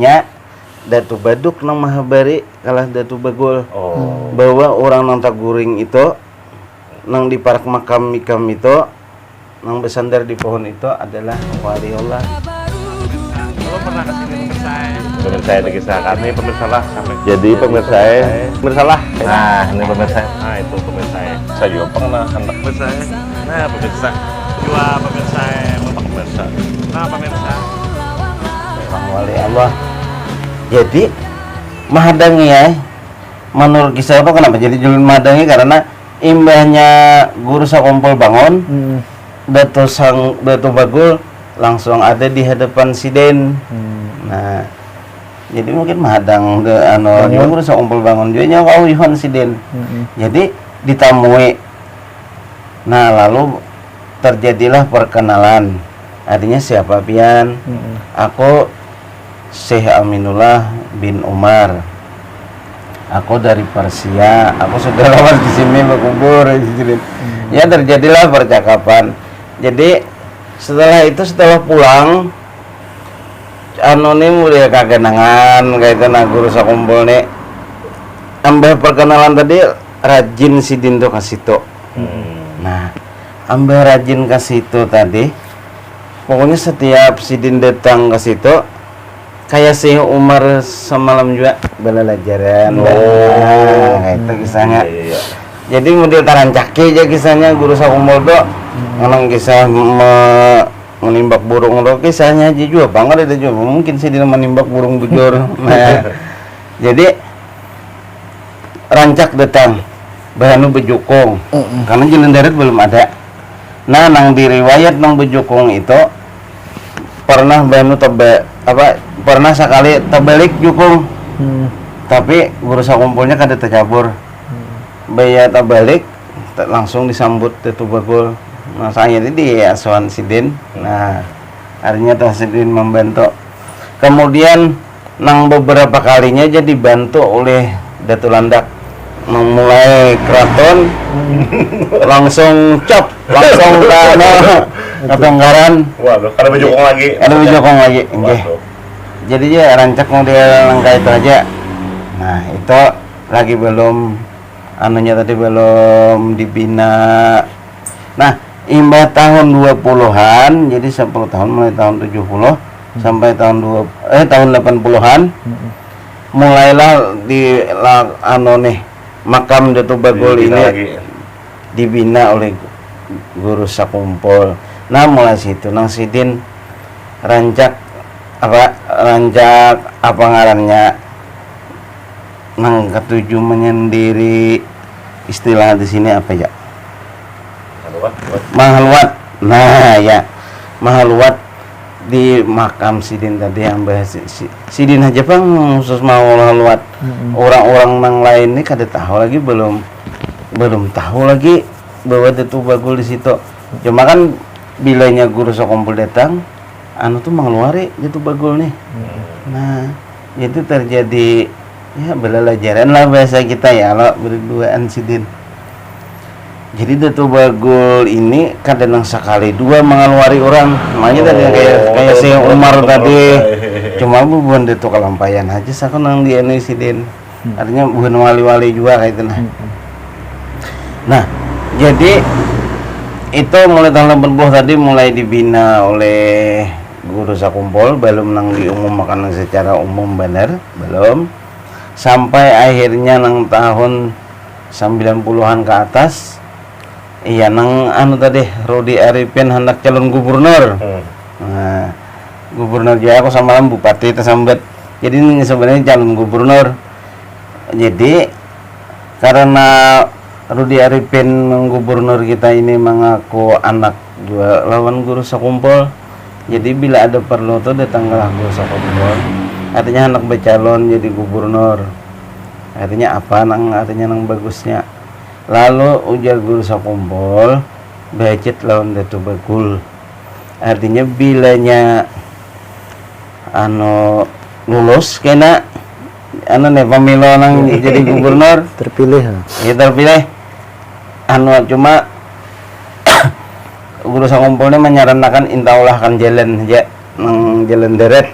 nya Datu Baduk nang Mahabari kalah Datu Bagul. Bahwa orang nang taguring itu nang di parak makam mikam itu nang bersandar di pohon itu adalah wali Allah. Lo pernah kesini pemirsa saya dikisahkan nih pemirsa lah sampai Jadi pemirsa lah. nah ini pemirsa nah itu pemirsa saya juga pernah hendak pemirsa nah pemirsa dua pemirsa bapak pemirsa nah pemirsa Orang wali Allah. Jadi Mahadangi ya, menurut kisah itu kenapa jadi judul Mahadangi karena imbahnya Guru Sakumpul bangun, Datu Bagul langsung ada di hadapan Siden. Nah, jadi mungkin Mahadang Guru Sakumpul bangun juga nyawa Yuhan Siden. Jadi ditamui. Nah, lalu terjadilah perkenalan. Artinya siapa pian? Aku Syekh Aminullah bin Umar. Aku dari Persia. Aku sudah lama di sini berkubur. Ya terjadilah percakapan. Jadi setelah pulang, mulai kagenangan kaitan Guru Sakumpul nih. Ambil perkenalan tadi rajin Sidin tuh kasih tuh. Nah, ambil rajin kasih tuh tadi. Pokoknya setiap Sidin datang ke situ kayak Syekh Umar semalam juga belajaran. Itu kisahnya. Jadi model tarancaki aja kisahnya Guru Sakumpul tuh. Orang kisah menimbak burung tuh kisahnya aja juga banget itu juga. Mungkin sih dia menimbak burung bujur. Nah, jadi rancak datang Bahanu Bejukung. Karena jalan darat belum ada. Nah, nang diriwayat nang Bejukung itu pernah Bahanu pernah sekali terbalik Jukung. Tapi Guru Sakumpulnya kada tercabur. Baya terbalik langsung disambut Datu Bagul. Nah, saya ini di asuhan Sidin. Nah, artinya tuh Sidin membantu. Kemudian nang beberapa kalinya jadi dibantu oleh Datu Landak. Memulai keraton langsung langsung ke Tenggaran. waduh ada Bejokong lagi Okay. Jadi ya rancak model langkah itu aja. Nah, itu lagi belum tadi belum dibina. Nah, imbah tahun 20-an, jadi 10 tahun mulai tahun 70 sampai tahun 80-an mulailah di makam Datu Bagul ini dibina oleh Guru Sakumpul. Nah, mulai situ nang Sidin rancak apa ngarannya nang ketujuh menyendiri istilah di sini apa ya? Mahaluat. Nah, ya. Mahaluat di makam Sidin tadi yang bahas Sidin aja Bang khusus mau mahaluat. Orang-orang yang lain ini kada tahu lagi belum tahu lagi bahwa Datu Bagul di situ. Cuma kan bilanya Guru Sakumpul datang tuh mengeluari Datu Bagul nih. Nah, itu terjadi ya belajaran lah bahasa kita ya lo berduaan Sidin. Jadi Datu Bagul ini kadang sekali dua mengeluari orang. Makanya tadi kayak Syekh Umar tadi. Cuma bukan Datu kelampayan aja saka nang di Sidin. Artinya bukan wali-wali juga kayak itu nah. Jadi itu mulai tahun 80 tadi mulai dibina oleh Guru Sakumpul, belum nang diumumkan secara umum benar, belum. Sampai akhirnya nang tahun 90-an ke atas iya nang tadi Rudi Arifin hendak calon gubernur. Nah, gubernur juga aku sama bupati tersambut. Jadi ini sebenarnya calon gubernur. Jadi karena Rudi Arifin gubernur kita ini mengaku anak dua lawan Guru Sakumpul. Jadi bila ada perlu tuh datanglah Guru Sakumpul. Artinya anak bercalon jadi gubernur. Artinya apa artinya nang bagusnya. Lalu ujar Guru Sakumpul becet lawan Datu Bagul. Artinya bilanya lulus kena pemilu nang jadi gubernur terpilih ya terpilih cuma Guru Sakumpulnya menyarankan intaulah kan jalan aja nang jalan darat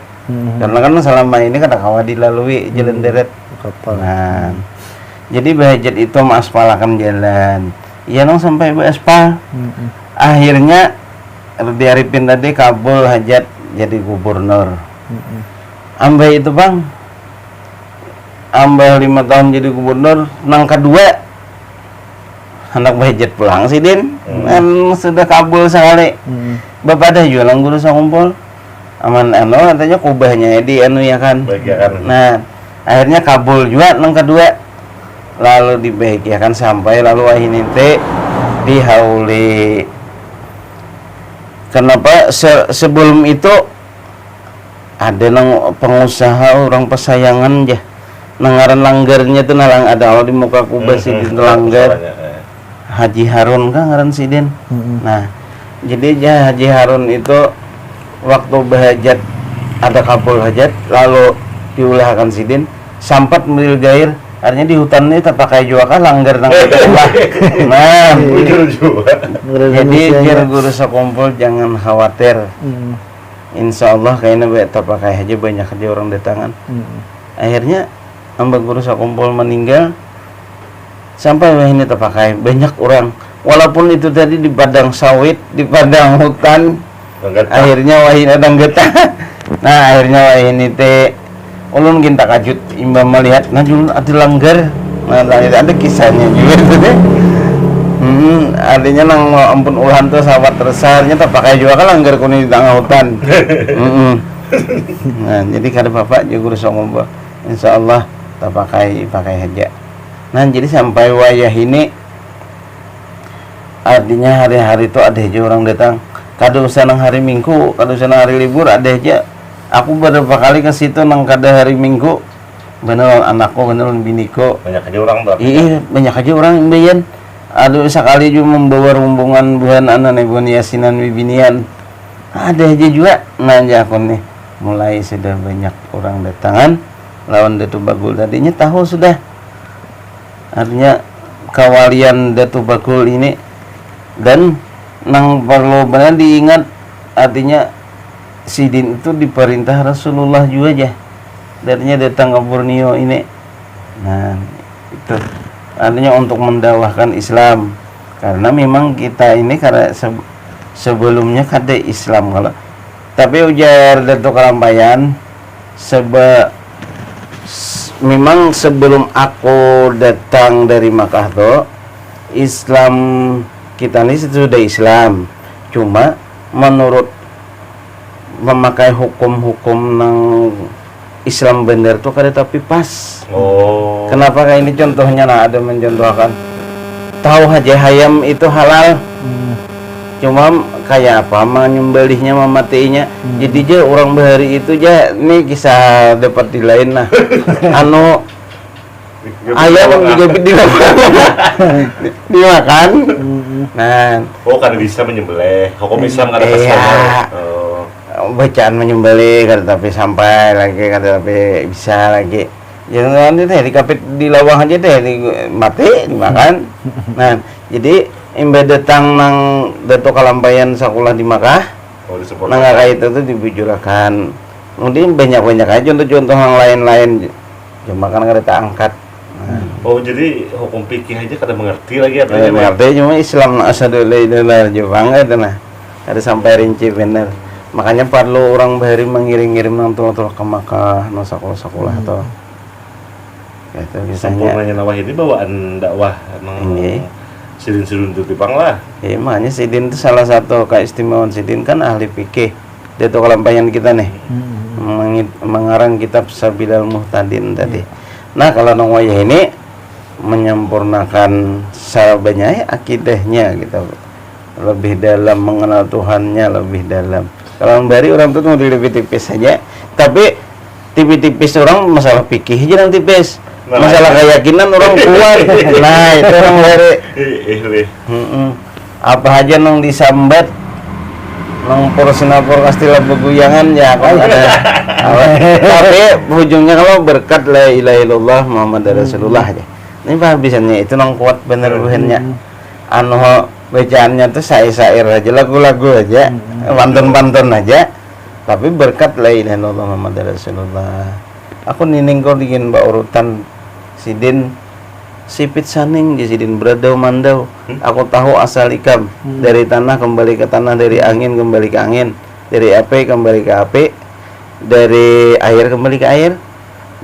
Karena kan selama ini kan kawa dilalui jalan deret. Kapal. Nah, jadi bahajat itu mengaspalakan jalan. Iya nong sampai beraspal. Akhirnya Rudi Arifin tadi kabul hajat jadi gubernur. Ambil itu bang, ambil 5 tahun jadi gubernur, nang kedua hendak bahajat pulang sih Din, kan sudah kabul sekali. Bapak dah jualan guru sakumpul, aman katanya kubahnya di ya kan. Nah akhirnya kabul juga nang kedua, lalu dibahagiakan sampai lalu akhirnya dihauli. Kenapa sebelum itu ada nang pengusaha orang pesayangan ya, nangaran langgarnya tuh nalang ada Allah di muka kubah sih di langgar. Haji Harun kan ngaran sidin. Nah, jadi ya Haji Harun itu waktu bahajat ada kabul hajat lalu diulahkan sidin sampat mil gair artinya di hutan ini terpakai juga kan langgar nang kubah. Nah, jadi biar guru sekumpul jangan khawatir. Insya Allah kayaknya terpakai aja banyak aja orang datangan. Akhirnya hamba guru sekumpul meninggal sampai ini terpakai banyak orang. Walaupun itu tadi di padang sawit, di padang hutan, akhirnya wahina getah. Nah akhirnya wahini teh ulun kita kajut imba melihat nah dulu ada langgar. Nah ada kisahnya juga itu deh. Artinya nang ampun ulan tuh sahabat tersarnya terpakai juga kan langgar kuning di tengah hutan. Nah jadi kada bapak juga guru sekumpul insya Allah terpakai aja. Nah jadi sampai wayah ini artinya hari-hari itu ada aja orang datang. Kada usah nang hari Minggu, kada usah nang hari libur ada aja. Aku beberapa kali ke situ nang kada hari Minggu. Bener anakku, bener biniku. Banyak aja orang tuh. Iya, banyak aja orang imbayan. Aduh sekali juga membawa rombongan buhan anak nebun yasinan bibinian. Ada aja juga. Nah aku nih mulai sudah banyak orang datangan. Lawan Datu Bagul tadinya tahu sudah. Artinya kawalian Datu Bagul ini dan nang perlu benar diingat artinya Sidin itu diperintah Rasulullah juga aja darinya datang ke Borneo ini. Nah itu artinya untuk mendakwahkan Islam karena memang kita ini karena sebelumnya kada Islam kalau tapi ujar Datu Kalampayan memang sebelum aku datang dari Makkah tuh Islam kita ini sudah Islam cuma menurut memakai hukum-hukum nang Islam bener tuh kada tapi pas. Kenapa kayak ini contohnya nah ada mencontohkan tahu haja hayam itu halal cuma kayak apa menyembelihnya mematiinya jadi aja orang bahari itu aja ini kisah dapat di lain nah anu ayam digabit di dimakan. Nah kan bisa menyembelih hukum Islam kada pas. Bacaan menyembelih kada tapi sampai lagi kada tapi bisa lagi jangan itu dikapit di lawang aja deh mati dimakan. Nah jadi imba datang nang Datu Kalampayan sakulah di Makkah nang kayak itu tuh dibujurakan mungkin banyak aja contoh-contoh yang lain-lain cuma kan kada tak angkat. Jadi hukum fikih aja kada mengerti lagi apa ya? Mengerti cuma Islam asyhadu alla ilaha illallah Jepang itu nah kada sampai rinci bener. Makanya perlu orang bahari mengirim-ngirim nang tulah-tulah ke Makkah nang sakulah atau itu kisahnya. Sempurnanya nawah ini bawaan dakwah nang Sidin itu Jepang lah. Iya, makanya Sidin itu salah satu keistimewaan Sidin kan ahli fikih. Datu Kalampayan kita nih. Mengarang kitab Sabilal Muhtadin tadi. Nah, kalau nang wayah ini menyempurnakan sahabatnya akidahnya gitu. Lebih dalam mengenal Tuhannya lebih dalam. Kalau bari orang tuh mau lebih tipis saja, tapi tipis-tipis orang masalah fikih aja yang tipis. Masalah keyakinan orang kuat. Nah itu orang bari. Apa aja nong disambat, nong porsinapor kastilah beguyangan ya kan ada. Tapi ujungnya kalau berkat la ilaha illallah Muhammad Rasulullah aja. Ini bahasannya itu nong kuat bener buhannya. Anu bacaannya tuh syair-syair aja, lagu-lagu aja, pantun-pantun aja. Tapi berkat la ilaha illallah Muhammadar Rasulullah. Aku nining kau bikin mbak urutan sidin sipit saning di sidin beradau mandau. Aku tahu asal ikam dari tanah kembali ke tanah, dari angin kembali ke angin, dari api kembali ke api, dari air kembali ke air.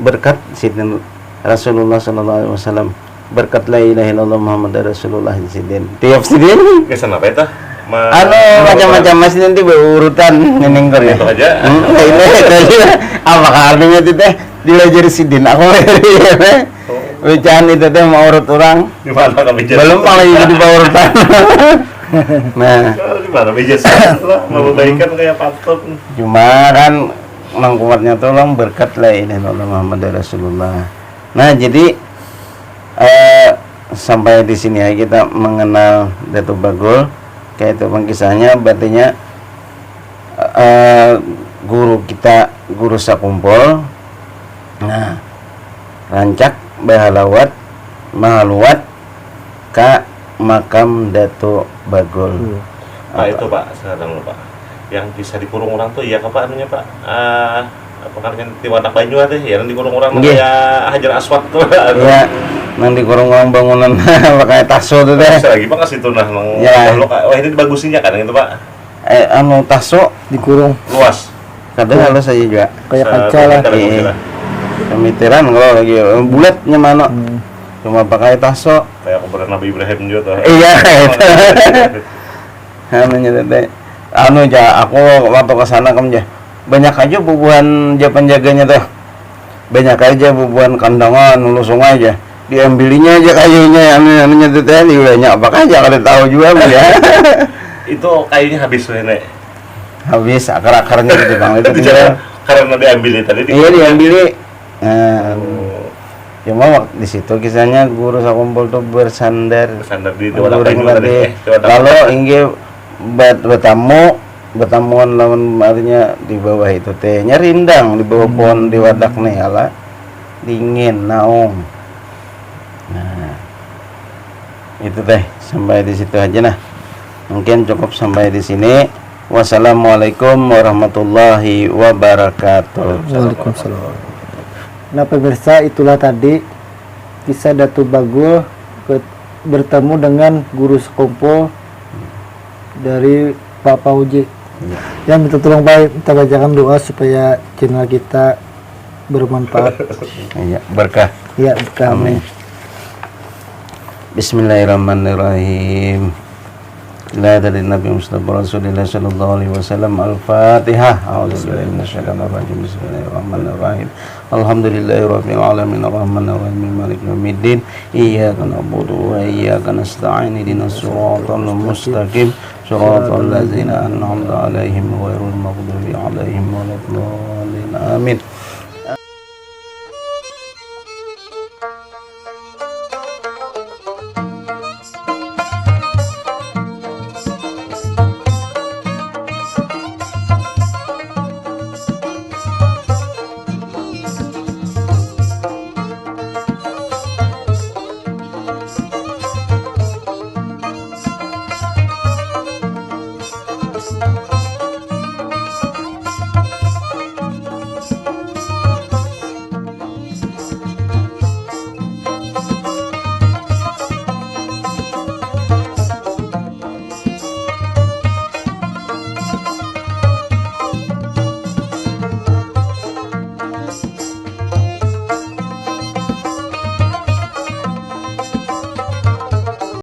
Berkat sidin Rasulullah sallallahu alaihi wasallam. Berkat la ilaha illallah Muhammadar Rasulullah di sidin. Tiap sidin Kesan apa itu? macam-macam masih nanti berurutan nining kau ya. Itu aja. Ini apa artinya itu teh dilajar sidin aku Wecan itu teh mau urut orang Gimana kami jadi? belum lagi di bawah urutan. Nah, Gimana meja lah, mau baikan kayak patut. cuma kan orang kuatnya tolong berkat lah ini Allah Muhammad Rasulullah. Nah, jadi sampai di sini ya kita mengenal Datuk Bagul. Kayak itu kisahnya, berartinya guru kita, guru sakumpul. Nah, rancak bahalawat mahaluat ka makam Datuk Bagul. Pak itu Pak, sekarang Pak, yang bisa dikurung orang tuh ya apa anunya Pak? Apa namanya di Wadak Banyu teh, yang dikurung orang Nggih. kayak Hajar Aswad tuh. Ya, nang dikurung orang bangunan pakai taso tuh teh. Bisa lagi Pak kasih tuh nah, nang Ya. wah ini dibagusinnya kan gitu Pak, Anu taso dikurung luas. kadang halus saja juga. kayak kaca lah. Iya. Pemitiran kalau lagi bulatnya mana? Cuma pakai taso. Kayak kuburan Nabi Ibrahim juga tuh. Iya, itu. Anunya teh. Anu ja aku waktu ke sana kamu ja. Banyak aja bubuhan ja penjaganya tuh. Banyak aja bubuhan kandangan, hulu sungai aja. Diambilinya aja kayunya, anunya teh banyak apa aja kalau tahu juga ya. Itu kayunya habis nenek. Habis akar-akarnya gitu Bang. Itu Itu tinggal jangan karena diambil tadi. iya diambili. Nah, cuma waktu di situ kisahnya guru sakumpul tuh bersandar Bersandar di Wadak Guring Banyu tadi. tadi. Lalu hingga bertamuan lawan artinya di bawah itu teh nyarindang di bawah pohon di wadak nih ala dingin naung. Nah, itu teh sampai di situ aja nah. Mungkin cukup sampai di sini. Wassalamualaikum warahmatullahi wabarakatuh. Waalaikumsalam. Nah pemirsa, itulah tadi kisah Datuk Bagul bertemu dengan guru sekumpul dari Pak Pauji. Ya, minta tolong Pak, kita bacakan doa supaya channel kita bermanfaat. Iya, berkah. Ya, kami. Bismillahirrahmanirrahim. La dari Nabi Mustafa Rasulullah sallallahu alaihi wasallam. Al-Fatihah. A'udzubillahi minasyaitonir rajim. Bismillahirrahmanirrahim. Alhamdulillahirabbil alamin arrahmanir rahim maliki yaumiddin. Iyyaka na'budu wa iyyaka nasta'in. Ihdinas siratal mustaqim. Siratal ladzina an'amta 'alaihim ghairil maghdubi 'alaihim waladdallin. Amin.